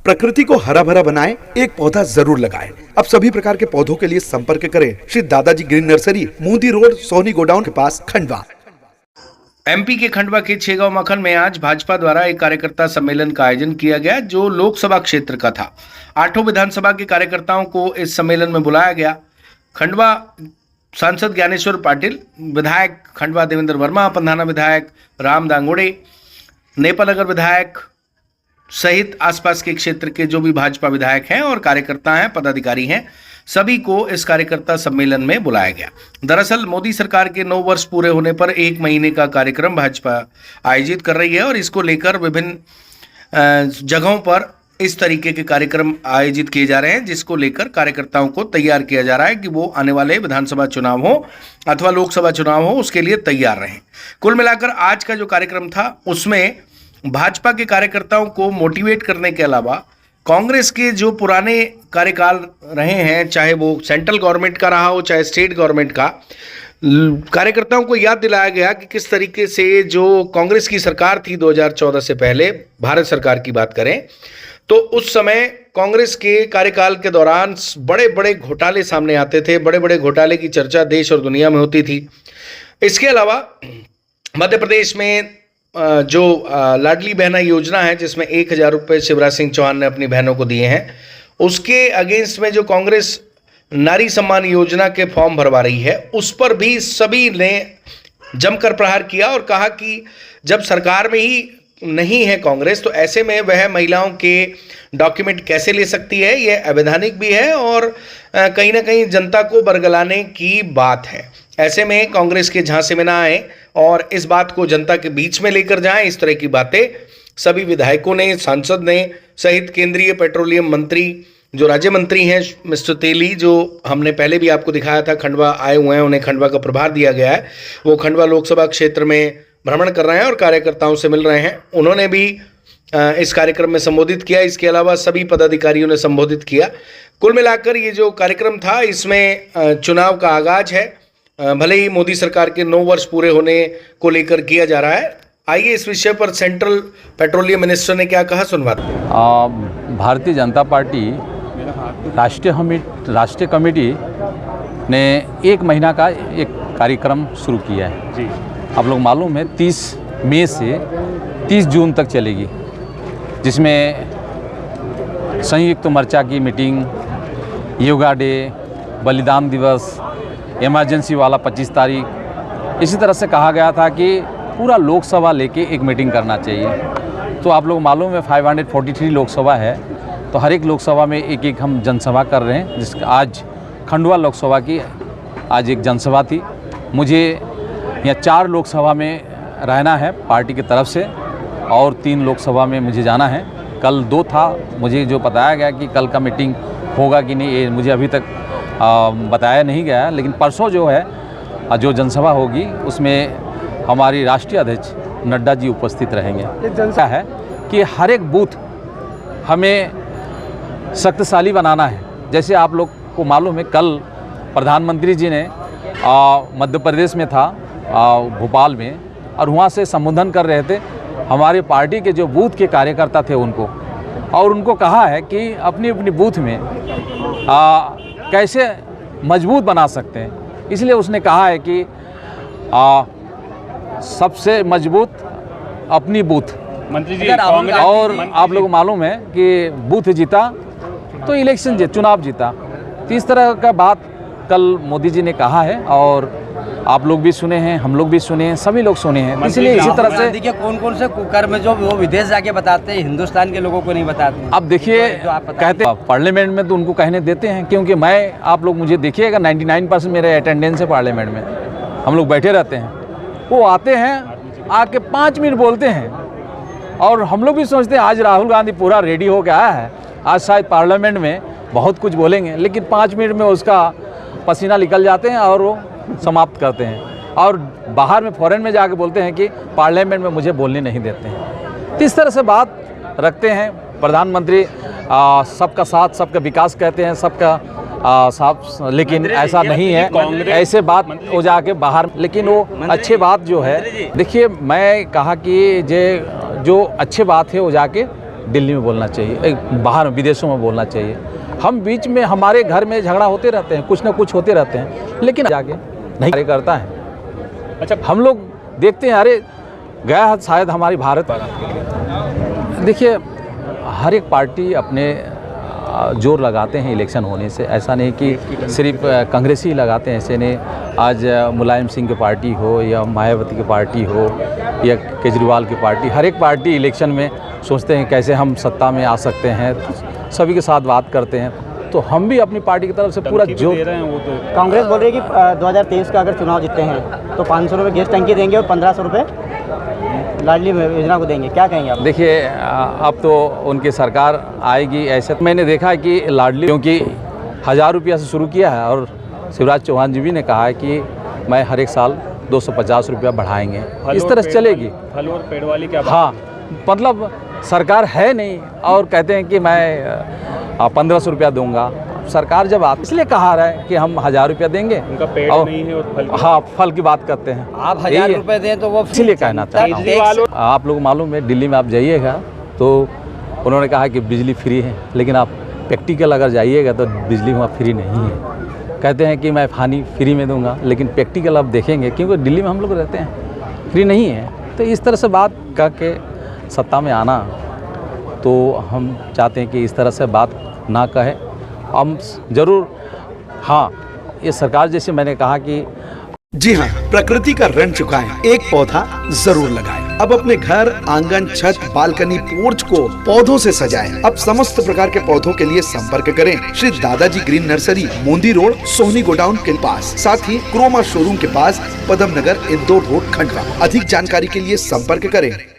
प्रकृति को हरा भरा बनाएं, एक पौधा जरूर लगाएं। अब सभी प्रकार के पौधों के लिए संपर्क करें Shri Dadaji green nursery, Modi road, Soni godown के पास, खंडवा। एमपी के खंडवा के छेगांव मखन में आज भाजपा द्वारा एक कार्यकर्ता सम्मेलन का आयोजन किया गया जो लोकसभा क्षेत्र का था। 8 विधानसभा के कार्यकर्ताओं को इस सम्मेलन में बुलाया गया। खंडवा सांसद ज्ञानेश्वर पाटिल, विधायक खंडवा देवेंद्र वर्मा, पंधाना विधायक राम दांगोड़े, नेपालनगर विधायक सहित आसपास के क्षेत्र के जो भी भाजपा विधायक हैं और कार्यकर्ता हैं, पदाधिकारी हैं, सभी को इस कार्यकर्ता सम्मेलन में बुलाया गया। दरअसल मोदी सरकार के 9 वर्ष पूरे होने पर 1 महीने का कार्यक्रम भाजपा आयोजित कर रही है और इसको लेकर विभिन्न जगहों पर इस तरीके के कार्यक्रम आयोजित किए जा रहे हैं, जिसको लेकर कार्यकर्ताओं को तैयार किया जा रहा है कि वो आने वाले विधानसभा चुनाव हो अथवा लोकसभा चुनाव हो, उसके लिए तैयार रहें। कुल मिलाकर आज का जो कार्यक्रम था उसमें भाजपा के कार्यकर्ताओं को मोटिवेट करने के अलावा कांग्रेस के जो पुराने कार्यकाल रहे हैं, चाहे वो सेंट्रल गवर्नमेंट का रहा हो चाहे स्टेट गवर्नमेंट का, कार्यकर्ताओं को याद दिलाया गया कि किस तरीके से जो कांग्रेस की सरकार थी 2014 से पहले, भारत सरकार की बात करें तो उस समय कांग्रेस के कार्यकाल के दौरान बड़े बड़े घोटाले सामने आते थे, बड़े बड़े घोटाले की चर्चा देश और दुनिया में होती थी। इसके अलावा मध्य प्रदेश में जो लाडली बहना योजना है जिसमें 1000 रुपये शिवराज सिंह चौहान ने अपनी बहनों को दिए हैं, उसके अगेंस्ट में जो कांग्रेस नारी सम्मान योजना के फॉर्म भरवा रही है, उस पर भी सभी ने जमकर प्रहार किया और कहा कि जब सरकार में ही नहीं है कांग्रेस तो ऐसे में वह महिलाओं के डॉक्यूमेंट कैसे ले सकती है, यह अवैधानिक भी है और कहीं ना कहीं जनता को बरगलाने की बात है। ऐसे में कांग्रेस के झांसे में ना आए और इस बात को जनता के बीच में लेकर जाएं, इस तरह की बातें सभी विधायकों ने, सांसद ने सहित केंद्रीय पेट्रोलियम मंत्री जो राज्य मंत्री हैं मिस्टर तेली, जो हमने पहले भी आपको दिखाया था, खंडवा आए हुए हैं, उन्हें खंडवा का प्रभार दिया गया है, वो खंडवा लोकसभा क्षेत्र में भ्रमण कर रहे हैं और कार्यकर्ताओं से मिल रहे हैं। उन्होंने भी इस कार्यक्रम में संबोधित किया। इसके अलावा सभी पदाधिकारियों ने संबोधित किया। कुल मिलाकर ये जो कार्यक्रम था इसमें चुनाव का आगाज है, भले ही मोदी सरकार के 9 वर्ष पूरे होने को लेकर किया जा रहा है। आइए इस विषय पर सेंट्रल पेट्रोलियम मिनिस्टर ने क्या कहा, सुनवाते हैं। भारतीय जनता पार्टी राष्ट्रीय कमेटी ने 1 महीना का एक कार्यक्रम शुरू किया है जी। आप लोग मालूम है 30 मई से 30 जून तक चलेगी, जिसमें संयुक्त मोर्चा की मीटिंग, योगा डे, बलिदान दिवस, इमरजेंसी वाला 25 तारीख, इसी तरह से कहा गया था कि पूरा लोकसभा लेके एक मीटिंग करना चाहिए। तो आप लोग मालूम है 543 लोकसभा है, तो हर एक लोकसभा में एक एक हम जनसभा कर रहे हैं। जिसका आज खंडवा लोकसभा की आज एक जनसभा थी। मुझे यहाँ 4 लोकसभा में रहना है पार्टी की तरफ से और 3 लोकसभा में मुझे जाना है। कल 2 था, मुझे जो बताया गया कि कल का मीटिंग होगा कि नहीं ये मुझे अभी तक बताया नहीं गया, लेकिन परसों जो है जो जनसभा होगी उसमें हमारी राष्ट्रीय अध्यक्ष नड्डा जी उपस्थित रहेंगे। क्या है कि हर एक बूथ हमें शक्तिशाली बनाना है। जैसे आप लोग को मालूम है कल प्रधानमंत्री जी ने मध्य प्रदेश में था, भोपाल में, और वहाँ से संबोधन कर रहे थे हमारे पार्टी के जो बूथ के कार्यकर्ता थे उनको, और उनको कहा है कि अपनी अपनी बूथ में कैसे मजबूत बना सकते हैं। इसलिए उसने कहा है कि सबसे मजबूत अपनी बूथ। मंत्री जी और आप लोग मालूम है कि बूथ जीता तो इलेक्शन चुनाव जीता। तो इस तरह का बात कल मोदी जी ने कहा है और आप लोग भी सुने हैं, हम लोग भी सुने हैं, सभी लोग सुने हैं। इसलिए इसी तरह से देखिए कौन से कुकर्म जो वो विदेश जाके बताते हैं, हिंदुस्तान के लोगों को नहीं बताते। अब देखिए कहते हैं पार्लियामेंट में तो उनको कहने देते हैं, क्योंकि मैं आप लोग मुझे देखिएगा 99% मेरे अटेंडेंस है पार्लियामेंट में, हम लोग बैठे रहते हैं। वो आते हैं आके 5 मिनट बोलते हैं और हम लोग भी सोचते हैं आज राहुल गांधी पूरा रेडी हो गया है, आज शायद पार्लियामेंट में बहुत कुछ बोलेंगे, लेकिन 5 मिनट में उसका पसीना निकल जाते हैं और वो समाप्त करते हैं और बाहर में फॉरेन में जाके बोलते हैं कि पार्लियामेंट में मुझे बोलने नहीं देते हैं। तो इस तरह से बात रखते हैं प्रधानमंत्री। सबका साथ सबका विकास कहते हैं, सबका साफ, लेकिन ऐसा नहीं है, ऐसे बात हो जाके बाहर। लेकिन वो अच्छी बात जो है, देखिए मैं कहा कि जो अच्छी बात है वो जाके दिल्ली में बोलना चाहिए, बाहर विदेशों में बोलना चाहिए। हम बीच में हमारे घर में झगड़ा होते रहते हैं, कुछ ना कुछ होते रहते हैं, लेकिन जाके नहीं करता है। अच्छा, हम लोग देखते हैं, अरे गया है शायद हमारी भारत। देखिए, हर एक पार्टी अपने जोर लगाते हैं इलेक्शन होने से, ऐसा नहीं कि सिर्फ कांग्रेस ही लगाते हैं, ऐसे नहीं। आज मुलायम सिंह की पार्टी हो या मायावती की पार्टी हो या केजरीवाल की पार्टी, हर एक पार्टी इलेक्शन में सोचते हैं कैसे हम सत्ता में आ सकते हैं, सभी के साथ बात करते हैं। तो हम भी अपनी पार्टी की तरफ से पूरा जोर दे रहे हैं। वो तो कांग्रेस बोल रही है कि 2023 का अगर चुनाव जीतते हैं तो 500 रुपये गैस टंकी देंगे और 1500 रुपये लाडली योजना को देंगे, क्या कहेंगे आप? देखिए, अब तो उनकी सरकार आएगी, ऐसे तो मैंने देखा है कि लाडली क्योंकि 1000 रुपया से शुरू किया है और शिवराज चौहान जी भी ने कहा है कि मैं हर एक साल 250 रुपया बढ़ाएंगे, इस तरह से चलेगी। फल और पेड़ वाली क्या बात? हाँ, मतलब सरकार है नहीं और कहते हैं कि मैं 1500 रुपया दूंगा। सरकार जब आप इसलिए कहा रहा है कि हम 1000 रुपया देंगे, उनका पेड़ नहीं है और फल। हाँ, फल की बात करते हैं। आप 1000 रुपये दें तो वो इसीलिए कहना चाहता हूँ। आप लोग मालूम है, दिल्ली में आप जाइएगा तो उन्होंने कहा कि बिजली फ्री है, लेकिन आप प्रैक्टिकल अगर जाइएगा तो बिजली वहाँ फ्री नहीं है। कहते हैं कि मैं पानी फ्री में दूंगा, लेकिन प्रैक्टिकल आप देखेंगे, क्योंकि दिल्ली में हम लोग रहते हैं, फ्री नहीं है। तो इस तरह से बात कह के सत्ता में आना, तो हम चाहते हैं कि इस तरह से बात ना कहे। हम जरूर, हाँ, ये सरकार जैसे मैंने कहा कि जी हाँ, प्रकृति का ऋण चुकाएं, एक पौधा जरूर लगाएं। अब अपने घर, आंगन, छत, बालकनी, पोर्च को पौधों से सजाएं। अब समस्त प्रकार के पौधों के लिए संपर्क करें Shri Dadaji green nursery, Modi road, सोहनी गोडाउन के पास, साथ ही क्रोमा शोरूम के पास, पदम नगर, इंदौर रोड, खंडवा। अधिक जानकारी के लिए संपर्क करें।